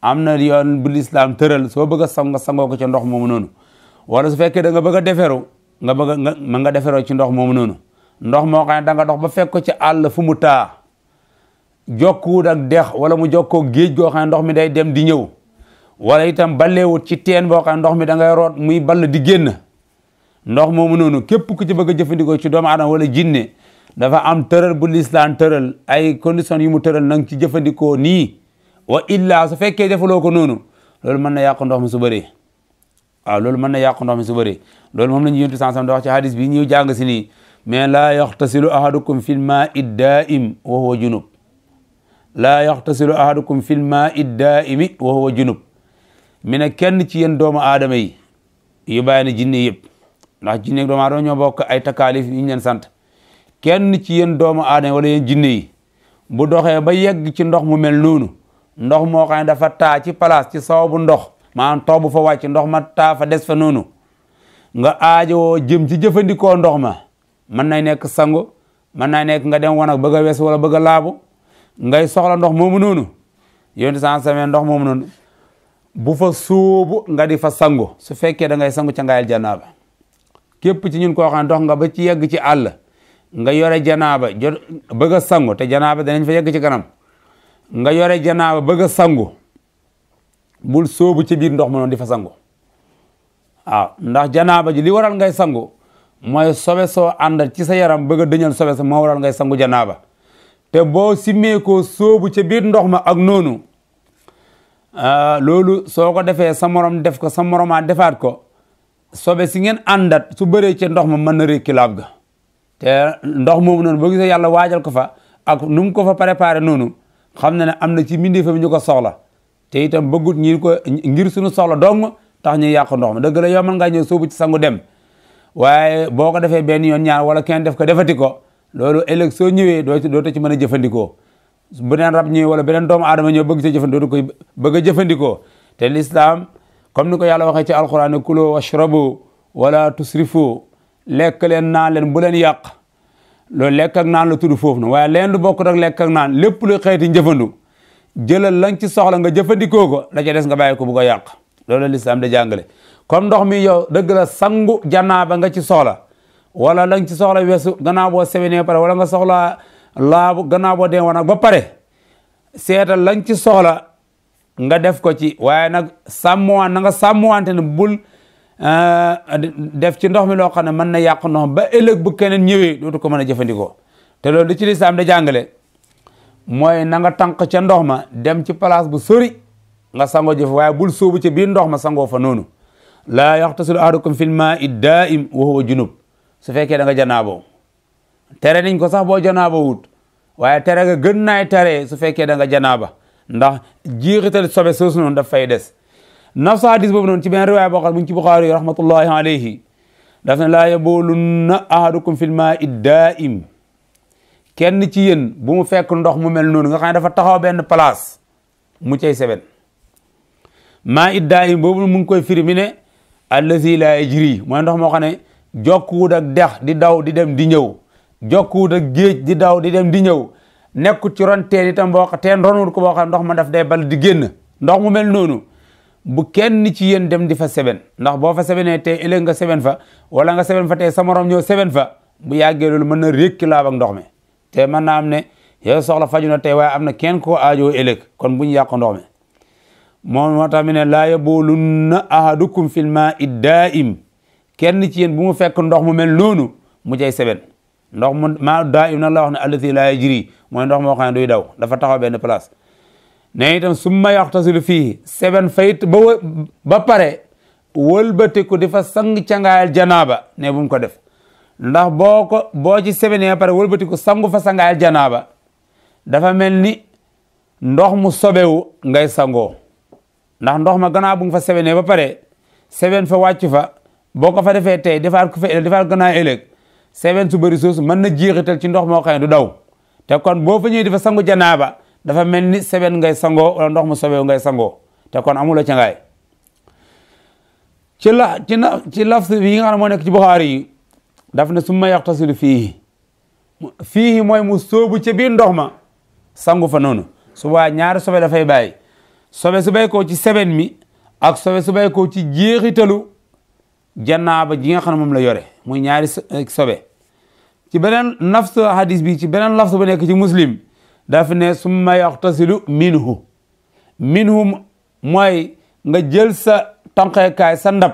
am na yoon bu lislaam tëral soo bëgg a sangu nga sangoo ko ci ndox moomu noonu wala su fekkee da nga bëgg a deferu nga deferoo ci ndox moomu noonu ndox moo xam ne da nga dox ba fekk ko ci àll fu mu taa jokkuwut ak dex wala mu jokkoo géej goo xam ne ndox mi day dem di ñëw wala itam balleewut ci teen boo xam ne ndox mi da ngay root muy ball di génn ndox moomu noonu képp ku ci bëgg a jëfandikoo ci doomu aadama wala jinne dafa am tëral bu lislaam tëral ay conditions yu mu tëral nang ci jëfandikoo nii wa illa su fekkee defaloo ko noonu loolu mën na yàq ndox mi su bëree waaw loolu mën na yàq ndox mi su bëree loolu moom la ñu yonent sansam da wax ci hadis bi ñëw jàng si nii mais laa yaxtasilu ahadukum fil maa'i daa'im wa huwa junub laa yaxtasilu ahadukum fil maa'i daa'imi wa huwa junub mi ne kenn ci yéen doomu aadama yi yu bàyyi ne jinne yëpp ndax jinne ak doomu aadama ñoo bokk ay takaalif yu ñu leen sant kenn ci yéen doomu aadama wala yéen jinne yi bu doxee ba yegg ci ndox mu mel noonu ndox moo xam ne dafa taa ci place ci sababu ndox maanaam taw bu fa wàcc ndox ma taa fa des fa noonu nga aajowoo jëm ci jëfandikoo ndox ma mën nay nekk sangu mën nay nekk nga dem wanag bëgg a wes wala bëgg a laabu ngay soxla ndox moomu noonu yonent san samee ndox moomu noonu bu fa sóobu nga di fa sangu su fekkee da ngay sangu ca ngaayal janaaba képp ci ñun koo xam ne dox nga ba ci yegg ci àll nga yore janaaba bëgg a sangu te janaaba danañ fa yegg ci kanam nga yore janaaba bëgg a sangu bul sóobu ci biir ndox ma noonu di fa sangu waaw ndax janaaba ji li waral ngay sangu mooy sobe soo àndal ci sa yaram bëgg a dëñal sobe sa moo waral ngay sangu janaaba te boo simmee koo sóobu ca biir ndox ma ak noonu loolu soo ko defee sa morom def ko sa moromaa defaat ko sobe si ngeen àndat su bëree ca ndox ma mën na rékki laab ga te ndox moomu noonu boo gisee yàlla waajal ko fa ak nu mu ko fa préparé noonu xam na ne am na ci mbindeefam ñu ko soxla te itam bëggut ñi ko ngir suñu soxla dong tax ñu yàq ndox ma dëgg la yow mën ngaa ñëw sóobu ci sangu dem waaye boo ko defee benn yoon ñaar wala kenn def ko defati ko loolu ëllëg soo ñëwee doo ci mën a jëfandikoo beneen rab ñëwee wala beneen doomu aadama ñëw bëgg ci jëfandikoo dootu koy bëgg a jëfandikoo te l'islam comme ni ko yàlla waxee ci alquran kulu washrabu wala tusrifu lekk leen naan leen bu leen yàq loolu lekk ak naan la tudd foofu na waaye leen du bokk rek lekk ak naan lépp lu xeeti njëfandu jëlal lañ ci soxla nga jëfandikoo ko la ca des nga bàyyi ko bu ko yàq loolu l'islam da jàngale comme ndox mi yow dëgg la sangu janaaba nga ci soxla wala lañ ci soxla weesu gannaaw boo sewenee pare wala nga soxla laabu gannaaw boo dee woon ba pare seetal lañ ci soxla nga def ko ci waaye nag sàmmuwaan na nga sàmmuwante ne bul def ci ndox mi loo xam ne mën na yàq ndox ba ëllëg bu keneen ñëwee dootu ko mën a jëfandikoo te loolu li ci lislaam da jàngale mooy na nga tànq ca ndox ma dem ci place bu sori nga sangoo jëf waaye bul sóobu ca biir ndox ma sangoo fa noonu laa yaxtasilu ahadukum fil maa'i daa'im wa huwa junub su fekkee da nga janaaboo tere nañ ko sax boo janaaboo wut waaye tere nga gën naay tere su fekkee da nga janaaba ndax jeexital sobe soosu noonu daf fay des nafsa hadis boobu noonu ci benn riwaaya boo xam mu ngi ci Buxaari rahmatullahi alayhi daf ne laa yaboolunna ahadukum fil maa'i daa'im kenn ci yéen bu mu fekk ndox mu mel noonu nga xam ne dafa taxaw benn place mu cay seben maa'i daa'im boobu mu ngi koy firi mi ne allazi laa yajri mooy ndox moo xam ne jokkuwut ak dex di daw di dem di ñëw jokkuwut ak géej di daw di dem di ñëw nekkut ci ron teen itam boo teen ronwut ko boo xam ndox ma daf day bal di génn ndox mu mel noonu bu kenn ci yéen dem di fa seben ndax boo fa sebenee tey ëllëg nga seben fa wala nga seben fa tey sa morom ñëw seben fa bu yàggee loolu mën na rékki laab ak ndox mi te mën naa am ne yow soxla faju na tey waaye am na kenn koo aajoo ëllëg kon bu ñu yàq ndox mi moom moo tax mi ne laa yaboolunna ahadukum fil maa'i daa'im kenn ci yéen bu mu fekk ndox mu mel noonu mu cay seben ndox mu maa daa im nag la wax ne allati la yajri mooy ndox moo xam ne duy daw dafa taxaw benn place ne itam summa yaxtasilu fii seben fayit ba pare wëlbatiku di fa sang cangaayal janaaba ne bu mu ko def ndax boo ci sebenee ba pare wëlbatiku sangu fa sangaayal janaaba dafa mel ni ndox mu sobewu ngay sangoo ndax ndox ma gannaaw bu nga fa sebenee ba pare seben fa wàcc fa boo ko fa defee tey defaat ko fa ëllëg defaat gannaaw ëllëg seben su bëri soosu mën na jeexital ci ndox moo xam ne du daw te kon boo fa ñëwee di fa sangu janaaba dafa mel ni seben ngay sangoo wala ndox mu sobewu ngay sangoo te kon amula ca ngaay ci lafz bi nga xam ne moo nekk ci Buxaari yi daf ne summa yaxtasilu fiihi mooy mu sóobu ca biir ndox ma sangu fa noonu su waa ñaari sobe dafay bàyyi sobe su bay koo ci seben mi ak sobe su bay koo ci jeexitalu janaaba ji nga xam ne moom la yore muy ñaari sobe ci beneen nafsu hadis bi ci beneen lafz bu nekk ci Muslim daf ne summa yaxtasilu minhu mooy nga jël sa tànqeekaay sa ndab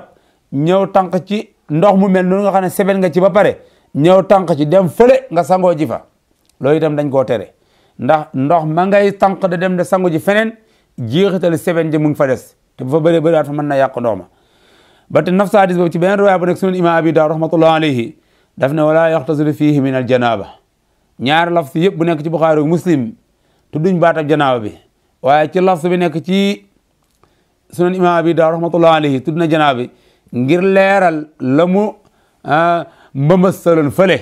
ñëw tànq ci ndox mu mel noonu nga xam ne seben nga ci ba pare ñëw tànq ci dem fële nga sangoo ji fa loolu itam dañ koo tere ndax ndox ma ngay tànq de dem de sango ji feneen jeexital seben ji mu ngi fa des te bu fa bëree bëriwaat fa mën na yàq ndox ma ba te nafsa hadis boobu ci beneen riwaaya bu nekk sunan imam abi daawud rahmatullah alayhi daf ne wala yaxtasilu fiihi min al janaba ñaari lafs yëpp bu nekk ci Buxaari Muslim tudduñ baatab janaaba bi waaye ci lafs bi nekk ci sunan imam abi daawud rahmatullah alayhi tudd na janaaba bi ngir leeral la mu mbëmbëstaloon fële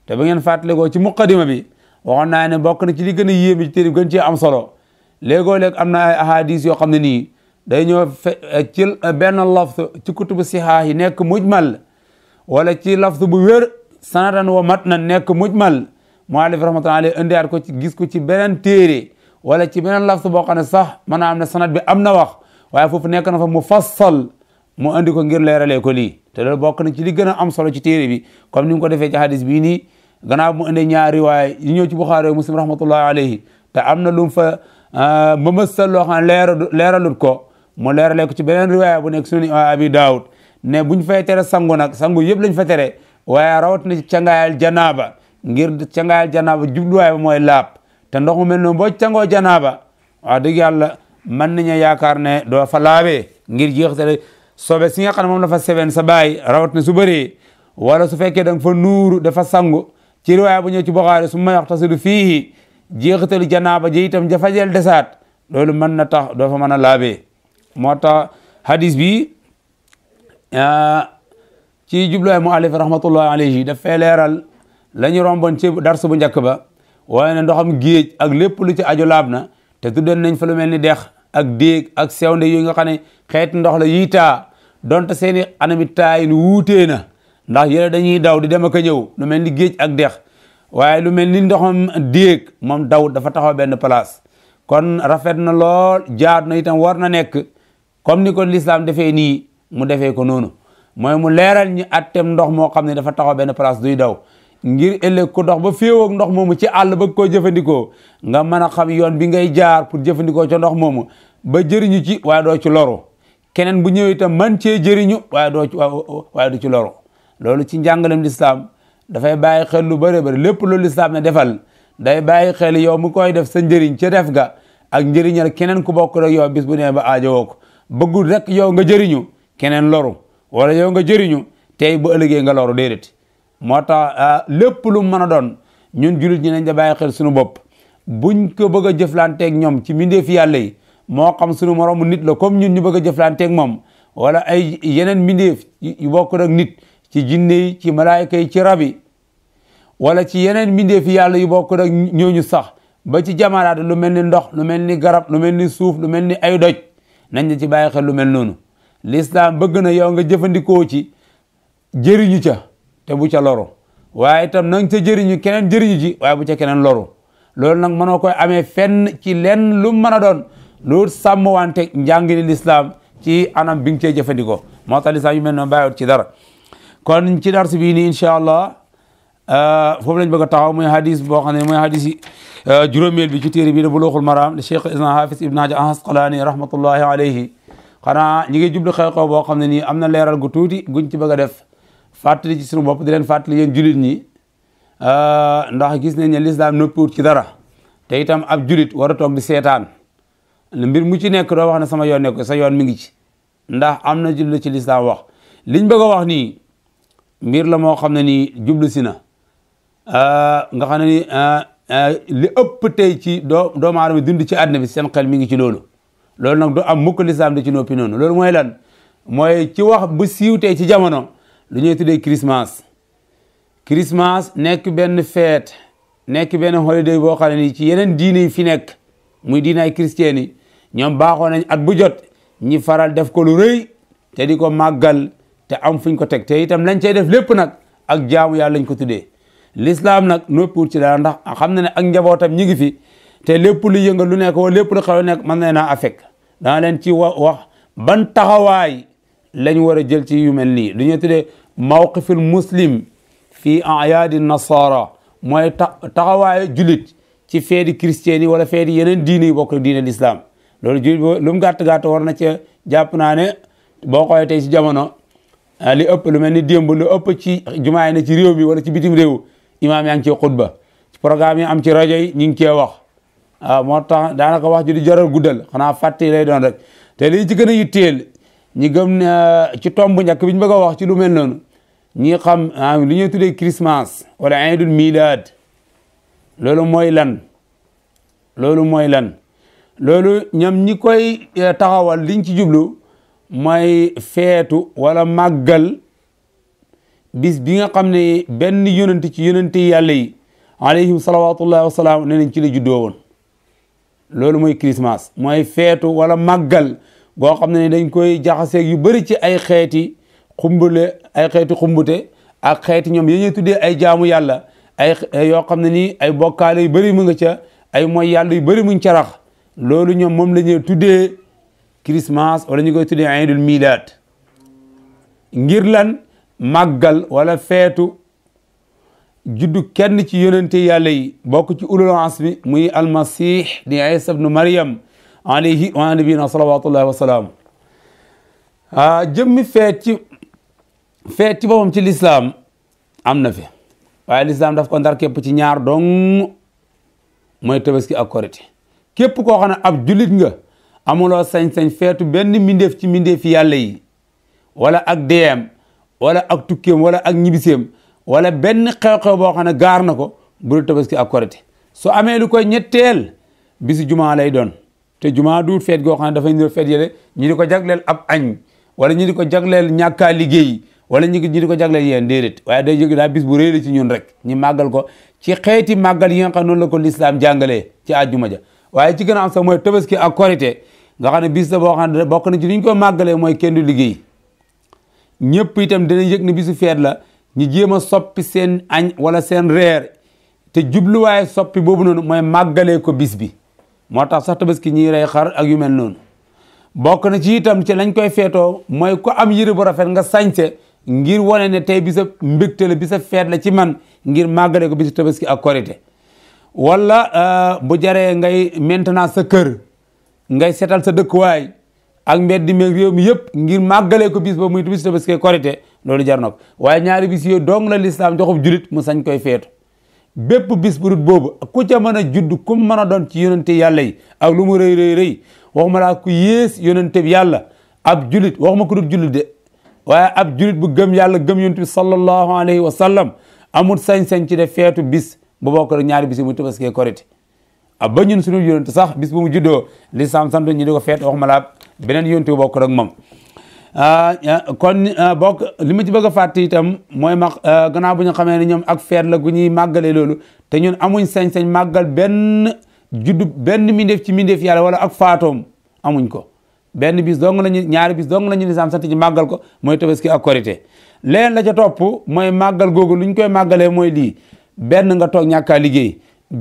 te ba ngeen fàttalikoo ci muqaddima bi waxoon naa ne bokk na ci li gën a yéeme ci téere bi gën cee am solo léegoo-léeg am na ay ahadis yoo xam ne nii day ñëw ci benn lafz ci kutubu sihaah yi nekk mujmal wala ci lafz bu wér sanatan wa matnan nekk mujmal muallif rahmatullahi alayhi indiwaat ko ci gis ko ci beneen téere wala ci beneen lafz boo xam ne sax mën naa am ne sanad bi am na wax waaye foofu nekk na fa mufassal mu andi ko ngir leeralee ko lii te loolu bokk na ci li gën a am solo ci téere bi comme ni mu ko defee ci hadis bii nii gannaaw mu indi ñaari waaye yi ñëw ci Buxaari Muslim rahmatullahi alayhi te am na lu mu fa mëmasal loo xam ne leeralut ko mu leeralee ko ci beneen riwaaya bu nekk sunan abi daawud ne buñ fay tere sangu nag sangu yëpp lañ fa tere waaye rawat na ci cangaayal janaaba ngir cangaayal janaaba jubluwaay ba mooy laab te ndox mu mel noonu boo cangoo janaaba wax dëgg yàlla mën nañu yaakaar ne doo fa laabee ngir jeexitale sobe si nga xam ne moom dafa seben sa baay rawat na su bëree wala su fekkee da nga fa nuuru dafa sangu ci riwaaya bu ñëw ci Buxaari summa yaxtasilu fiihi jeexitalu janaaba ji itam jafajel desaat loolu mën na tax doo fa mën a laabee moo tax hadis bi ci jubluwaay muallif rahmatullahi alayhi daf fee leeral la ñu romboon ci darsu bu njëkk ba waaye ne ndoxam géej ak lépp lu ci aju laab na te tuddoon nañ fa lu mel ni dex ak déeg ak sewnde yooyu nga xam ne xeeti ndox la yiy taa donte seeni anami taayin wuutee na ndax yële dañuy daw di dem ak a ñëw lu mel ni géej ak dex waaye lu mel ni ndoxam déeg moom daw dafa taxaw benn place kon rafet na lool jaadu na itam war na nekk comme ni ko l'islam defee nii mu defee ko noonu mooy mu leeral ñi attem ndox moo xam ne dafa taxaw benn place duy daw ngir ëllëg ko dox ba féewoog ndox moomu ci àll ba koo jëfandikoo nga mën a xam yoon bi ngay jaar pour jëfandikoo ca ndox moomu ba jëriñu ci waaye doo ci loru keneen bu ñëwee itam man cee jëriñu waaye du ci loru loolu ci njàngalem l'islam dafay bàyyi xel lu bëri bëri lépp lu l'islam ne defal day bàyyi xel yow mu koy def sa njëriñ ca def ga ak njëriñal keneen ku bokk rek yow bis bu nee ba aajowoo ko bëggul rek yow nga jëriñu keneen loru wala yow nga jëriñu tey bu ëllëgee nga loru déedéet moo tax lépp lu mën a doon ñun jullit ñi nañ da bàyyi xel suñu bopp buñ ko bëgg a jëflanteeg ñoom ci mbindeefi yàlla yi moo xam suñu moroomu nit la comme ñun ñu bëgg a jëflanteeg moom wala ay yeneen mbindeef yu bokk rek nit ci jinne yi ci malaayika yi ci rab yi wala ci yeneen mbindeefi yàlla yu bokk rek ñooñu sax ba ci jamaraat lu mel ni ndox lu mel ni garab lu mel ni suuf lu mel ni ay doj nañ da ci bàyyi xel lu mel noonu l'islam bëgg na yow nga jëfandikoo ci jëriñu ca te bu ca loru waaye itam nang ca jëriñu keneen jëriñu ci waaye bu ca keneen loru loolu nag mënoo koy amee fenn ci lenn lu mën a doon loolu sàmm wante njàngini l'islam ci anam bi nga cee jëfandikoo moo tax l'islam yu mel noonu bàyyiwut ci dara kon ci dars bii nii incha allah foofu lañ bëgg a taxaw muy hadis boo xam ne mooy hadis yi juróomeel bi ci téere bii de Bulughul Maram le Cheikh Islam Hafiz Ibn Hajar Asqalani rahmatullahi alayhi xanaa ñi ngi jublu xew-xew boo xam ne nii am na leeral gu tuuti guñ ci bëgg a def fàttali ci sunu bopp di leen fàttali yéen julit ñi ndax gis nañ ne lislaam noppiwut ci dara te itam ab julit war a toog di seetaan mbir mu ci nekk doo wax ne sama yoon nekk sa yoon mi ngi ci ndax am na jublu ci lislaam wax liñ bëgg a wax nii mbir la moo xam ne nii jublu si na nga xam ne ni li ëpp tey ci doomu aadama dund ci àddina bi seen xel mi ngi ci loolu nag du am mukk lislaam di ci noppi noonu loolu mooy lan mooy ci wax bu siiw tey ci jamono lu ñuy tuddee Christmas nekk benn fête nekk benn holiday boo xam ne nii ci yeneen diine yi fi nekk muy diine ay chrétien yi ñoom baaxoo nañ at bu jot ñi faral def ko lu rëy te di ko màggal te am fuñ ko teg te itam lañ cay def lépp nag ak jaamu yàlla lañ ko tuddee l'islam nag noppiwul ci dara ndax xam na ne ak njabootam ñi ngi fi te lépp lu yëngal lu nekk wala lépp lu xew nekk mën na naa affect dana leen ci wax ban taxawaay lañ war a jël ci yu mel nii lu ñuy tuddee mawqiful muslim fii ayaadi nasara mooy taxawaayu julit ci feedi chrétien yi wala feedi yeneen diine yi bokk diine l'islam loolu julit lu mu gàtt-gàtt war na ci jàpp naa ne boo xoolee tey ci jamono li ëpp lu mel ni démb lu ëpp ci jumaa yi ne ci réew mi wala ci bitim réew imaam yaa ngi ci xutba ci programme yi am ci rajo yi ñu ngi cee wax moo tax daanaka wax ji di jaral guddal xanaa fàtte lay doon rek te lii ci gën a yitteel ñi gëm ci tomb njëkk bi ñu bëgg a wax ci lu mel noonu ñi xam li ñuy tuddee Christmas wala Aïdul Milad loolu mooy lan loolu ñoom ñi koy taxawal liñ ci jublu mooy feetu wala màggal bis bi nga xam ne benn yonent ci yonente yàlla yi alayhim salawatullahi wasalaam ne nañ ci la juddoo woon loolu mooy Christmas mooy feetu wala màggal boo xam ne dañ koy jaxaseeg yu bëri ci ay xeeti xumbute ak xeeti ñoom yi ñuy tuddee ay jaamu yàlla ay yoo xam ne nii ay bokkaale yu bëri mu nga ca ay mooy yàlla yu bëri muñ carax loolu ñoom moom la ñuy tuddee Christmas wala ñu koy tuddee Aïdul Milad ngir lan màggal wala feetu juddu kenn ci yonente yàlla yi bokk ci ulul azmi muy almasih di Isa ibnu Maryam alayhi wa nabiyina salawatullahi wasalaam jëmmi feet ci boppam ci lislaam am na fi waaye lislaam daf ko ndar képp ci ñaar dong mooy tabaski ak korite képp koo xam ne ab jullit nga amuloo sañ-sañ feetu benn mbindeef ci mbindeefi yàlla yi wala ak deem wala ak tukkeem wala ak ñibiseem wala benn xew-xew boo xam ne gaar na ko bu dul tabaski ak korite su amee lu koy ñetteel bisu jumaa lay doon te jumaa duut feet goo xam ne dafay niro feet yële ñi di ko jagleel ab añ wala ñi di ko jagleel ñàkkaa liggéey wala ñi di ko jagleel yéen déedéet waaye day jóg daa bis bu réy la ci ñun rek ñi màggal ko ci xeeti màggal yi nga xam noonu la ko lislaam jàngalee ci àjjuma ja waaye ci gën a am sax mooy tabaski ak korite nga xam ne bis la boo xam ne bokk na ci li ñu ko màggalee mooy kenn du liggéey ñëpp itam dinañ yëg ne bisu feet la ñu jéem a soppi seen añ wala seen reer te jubluwaaye soppi boobu noonu mooy màggalee ko bis bi moo tax sax tabaski ñiy rey xar ak yu mel noonu bokk na ci itam ci lañ koy feetoo mooy ko am yëre bu rafet nga sañse ngir wane ne tey bisa mbégte la bisa feet la ci man ngir màggalee ko bisu tabaski ak korite wala bu jaree ngay maintenant sa kër ngay setal sa dëkkuwaay ak mbedd mi réew mi yëpp ngir màggalee ko bis ba muy bisu tabaski korite loolu jar na ko waaye ñaari bis yooyu dong la lislaam joxub julit mu sañ koy feetu bépp bis bu dul boobu ku ca mën a judd ku mën a doon ci yonente yàlla yi ak lu mu rëy waxuma laa ku yées yonente bi yàlla ab julit waxuma ko dul julit de waaye ab julit bu gëm yàlla gëm yonente bi sallallahu alayhi wa sallam amul sañ-sañ ci def feetu bis bu bokk rek ñaari bis yi muy tabaski korite ba ñun suñu yonente sax bis bu mu juddoo lislaam sant ñi di ko feet waxuma laa beneen yonente bu bokk rek moom kon bokk li ma ci bëgg a fàtte itam mooy gannaaw bu ñu xamee ne ñoom ak feet la gu ñuy màggalee loolu te ñun amuñ sañ-sañ màggal benn juddu benn mindeef ci mindeef yàlla wala ak faatoom amuñ ko benn bis dong lañu ñaari bis dong lañu lislaam sant ci màggal ko mooy tabaski ak korite leen la ca topp mooy màggal googu lu ñu koy màggalee mooy lii benn nga toog ñàkkaa liggéey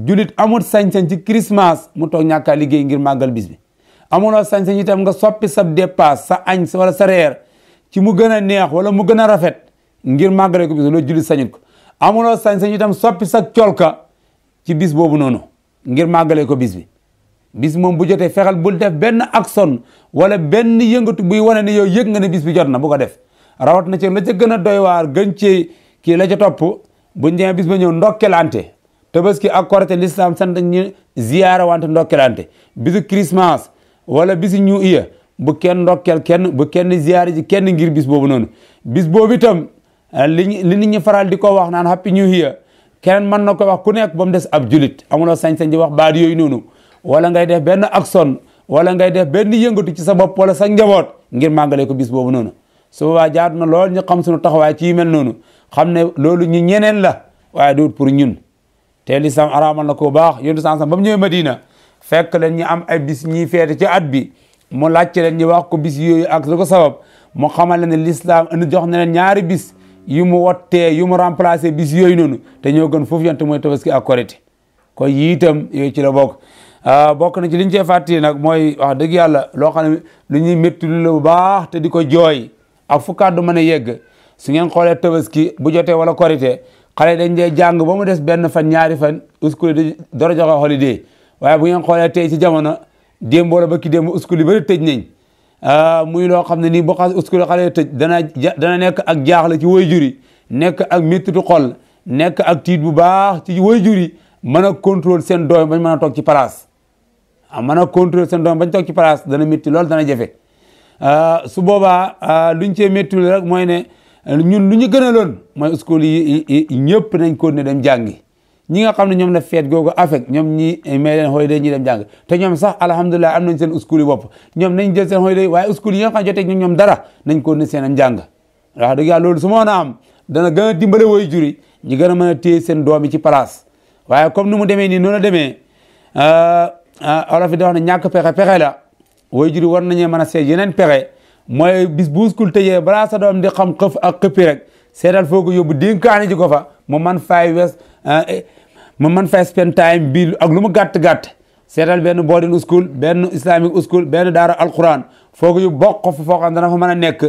julit amul sañ-sañ ci Christmas mu toog ñàkkaa liggéey ngir màggal bis bi amuloo sañ-sañ itam nga soppi sa dépasse sa añ wala sa reer ci mu gën a neex wala mu gën a rafet ngir màggale ko bis loolu julit sañut ko amuloo sañ-sañ itam soppi sa colka ci bis boobu noonu ngir màggale ko bis bi bis moom bu jotee fexal bul def benn action wala benn yëngatu buy wane ne yow yëg nga ne bis bi jot na bu ko def rawat na ci la ca gën a doy waar gën ci kii la ca topp buñ demee bis ba ñëw ndokkelante tabaski ak korite l'islam sant ñu ziyaara wante ndokkelante bisu Christmas wala bisu New Year bu kenn ndokkel kenn bu kenn ziyaara ji kenn ngir bis boobu noonu bis boobu itam li nit ñi faral di ko wax naan happy New Year kenn mën na ko wax ku nekk ba mu des ab julit amuloo sañ-sañ di wax baat yooyu noonu wala ngay def benn action wala ngay def benn yëngatu ci sa bopp wala sa njaboot ngir màggale ko bis boobu noonu su boobaa jaadu na lool ñu xam suñu taxawaay ci mel noonu xam ne loolu ñu ñeneen la waaye duut pour ñun te lislaam araamal na ko baax yontu sansam ba mu ñëwee Madina fekk leen ñu am ay bis ñiy feete ci at bi mu laajte leen ñu wax ko bis yooyu ak lu ko sabab mu xamal leen ne lislaam indi jox na leen ñaari bis yu mu wottee yu mu remplacé bis yooyu noonu te ñoo gën foofu yonte mooy tabaski ak korite ko yi itam yooyu ci la bokk bokk na ci liñ cee fàttali nag mooy wax dëgg yàlla loo xam ne lu ñuy métti lu la bu baax te di ko jooy ak fu kàddu mën a yegg su ngeen xoolee tabaski bu jotee wala korite xale dañ dee jàng ba mu des benn fan ñaari fan uskuli di dara joxe holiday waaye bu ngeen xoolee tey ci jamono démb wala ba ki démb uskuli bari tëj nañ muy loo xam ne nii boo xam uskuli xale tëj dana nekk ak jaaxle ci waajur yi nekk ak méttitu xol nekk ak tiit bu baax ci waajur yi mën a contrôle seen doom bañ mën a toog ci place mën a contrôle seen doom bañ toog ci place dana métti loolu dana jafe su boobaa luñ cee métti rek mooy ne ñun lu ñu gën a loon mooy uskuli yi ñëpp nañ ko ne dem jàngi ñi nga xam ne ñoom la feet googu affect ñoom ñi may leen holiday ñi dem jàng te ñoom sax alhamdulilah am nañ seen uskuli bopp ñoom nañ jël seen holiday waaye uskuli yi nga xam ne jotee ñoom dara nañ ko ne seen am jàng wax dëgg yàlla loolu su ma am dana gën a dimbale woy juri ñi gën a mën a téye seen doom yi ci place waaye comme ni mu demee nii noonu la demee olof yi di wax ne ñàkk pexe la woy juri war nañee mën a seet yeneen pexe mooy bis bu uskul tëjee balaa sa doom di xam xëf ak xëppi rek seetal foo ko yóbbu dénkaani ji ko fa mu man fay spend time bi ak lu mu gàtt-gàtt seetal benn boarding school benn islamic school benn daara alquran foo ko yóbbu bokk fa foo xam dana fa mën a nekk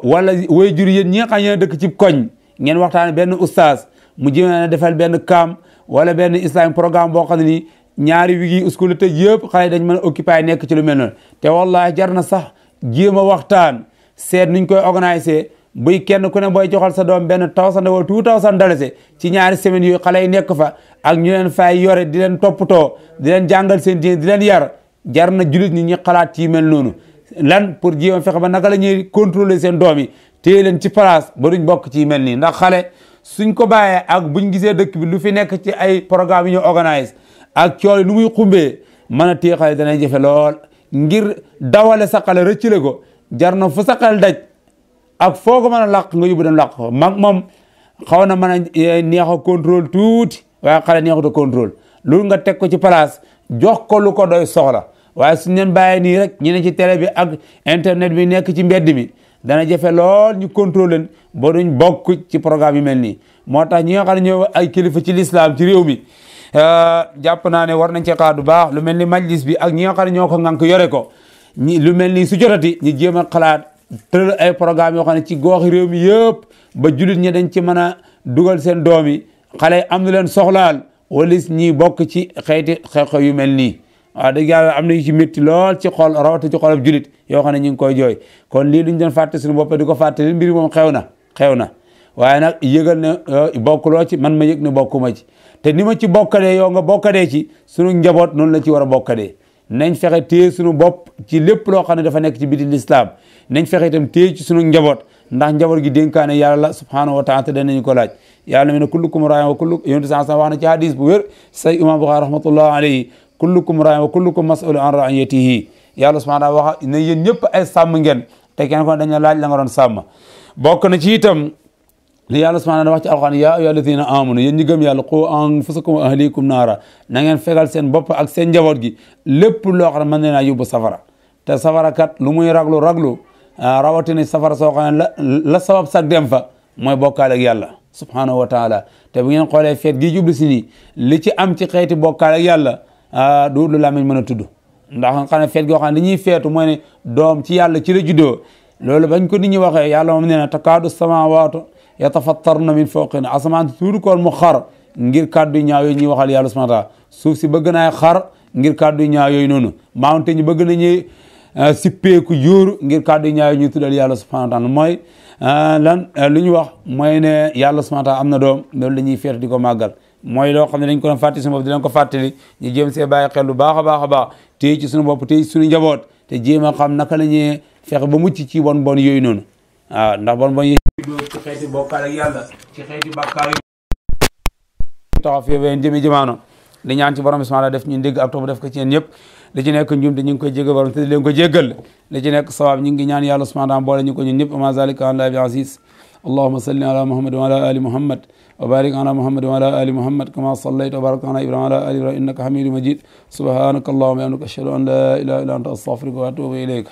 wala woy juri yéen ñi nga xam ne dëkk ci koñ ngeen waxtaane benn oustaz mu jëmee defal benn kaam wala benn islamic programme boo xam ne nii ñaari wigi school tëj yëpp xale dañ mën a occupé nekk ci lu mel noonu te wallahi jar na sax jéem a waxtaan seet nuñ koy organiser buy kenn ku ne booy joxal sa doom benn 1000 wala 2000 dalasi ci ñaari semaines yooyu xale yi nekk fa ak ñu leen fay yore di leen toppatoo di leen jàngal seen diine di leen yar jar na julit ñi ñi xalaat ci mel noonu lan pour jéem a fexe ba naka la ñuy contrôler seen doom yi téye leen ci place ba duñ bokk ci mel nii ndax xale suñ ko bàyyee ak buñ gisee dëkk bi lu fi nekk ci ay programme yi ñu organise ak cool yi nu muy xumbee mën a téye xale danay jafe lool ngir dawale sa xale rëccale ko jar na fu sa xel daj ak foo ko mën a làq nga yóbbu dem làq ko mag moom xaw na mën a neex a contrôle tuuti waaye xale neexut a contrôle loolu nga teg ko ci place jox ko lu ko doy soxla waaye suñ leen bàyyee nii rek ñu ne ci télé bi ak internet bi nekk ci mbedd mi dana jafe lool ñu contrôle leen ba duñ bokk ci programme yi mel nii moo tax ñi nga xam ne ñoo ay kilifa ci l'islam ci réew mi jàpp naa ne war nañ ci xaar du baax lu mel ni majlis bi ak ñi nga xam ne ñoo ko ngànk yore ko ñi lu mel ni su jotati ñu jéem a xalaat tëral ay programme yoo xam ne ci gooxi réew mi yëpp ba julit ñi dañ ci mën a dugal seen doom yi xale am na leen soxlaal walis ñi bokk ci xeeti xew-xew yu mel nii waaw dëgg yàlla am na yu ci métti lool ci xol rawata ci xolab julit yoo xam ne ñu ngi koy jooy kon lii luñ doon fàtte suñu bopp di ko fàtte mbir moom xew na waaye nag yëgal ne bokkuloo ci man ma yëg ne bokkuma ci te ni ma ci bokkadee yow nga bokkadee ci sunu njaboot noonu la ci war a bokkadee nañ fexe téye sunu bopp ci lépp loo xam ne dafa nekk ci biti l'islam nañ fexe itam téye ci sunu njaboot ndax njaboot gi dénkaane yàlla la subhanahu wa taala te danañu ko laaj yàlla mi ne kullukum raayin wa kullukum yonent sa wax na ci hadis bu wér say imam Bukhari rahmatullah alayhi kullukum raayin wa kullukum mas'ulun an ra'iyatihi yàlla subhanahu wa taala wax ne yéen ñëpp ay sàmm ngeen te kenn ko dañu laaj la nga doon sàmm bokk na ci itam li yàlla subhanahu wa taala wax ci alquran ya ayyuha alladhina amanu yéen ñi gëm yàlla qu anfusakum wa ahlikum naara na ngeen fegal seen bopp ak seen njaboot gi lépp loo xam ne mën na yóbbu safara te safara kat lu muy raglu rawatina safara soo xam ne la sabab sax dem fa mooy bokkaale ak yàlla subhanahu wa taala te bu ngeen xoolee feet gi jublu si nii li ci am ci xeeti bokkaale ak yàlla du lu lamiñ mën a tudd ndax nga xam ne feet goo xam ne li ñuy feetu mooy ne doom ci yàlla ci la juddoo loolu bañ ko nit ñi waxee yàlla moom nee na takaadu samaawaatu yatafattarna min fawqina asamaan tuuti koon mu xar ngir kàddu ñaaw yooyu ñuy waxal yàlla subhanahu wa taala suuf si bëgg naay xar ngir kàddu ñaaw yooyu noonu mountain ñu bëgg nañuy sippeeku jóoru ngir kàddu ñaaw yooyu ñuy tuddal yàlla subhanahu wa taala mooy lan lu ñu wax mooy ne yàlla subhanahu wa taala am na doom loolu la ñuy feet di ko màggal mooy loo xam ne dañ ko doon fàttali suñu bopp di leen ko fàttali ñu jéem see bàyyi xel lu baax a baax a baax téye ci suñu bopp téye ci suñu njaboot te jéem a xam naka la ñuy fexe ba mucc ci bon bon yooyu noonu waaw ndax bon bon yi ci xeeti bokkaal ak yàlla ci xeeti bàkkaar yi taxaw fii ba jëmi jamaano di ñaan ci borom bi subhanahu wa taala def ñu dégg ak topp def ko ci yéen ñëpp li ci nekk njum te ñu ngi koy jéggal borom te di leen ko jéggal li ci nekk sawaab ñu ngi ñaan yàlla subhanahu wa taala boole ñu ko ñun ñëpp ama zalika ala bi aziz allahumma salli ala muhammad wa ala ali muhammad wa barik ala muhammad wa ala ali muhammad kama sallayta wa barakta ala ibrahima wa ala ali ibrahima innaka hamidum majid subhanaka allahumma wa bihamdika ashhadu an la ilaha illa anta astaghfiruka wa atubu ilayk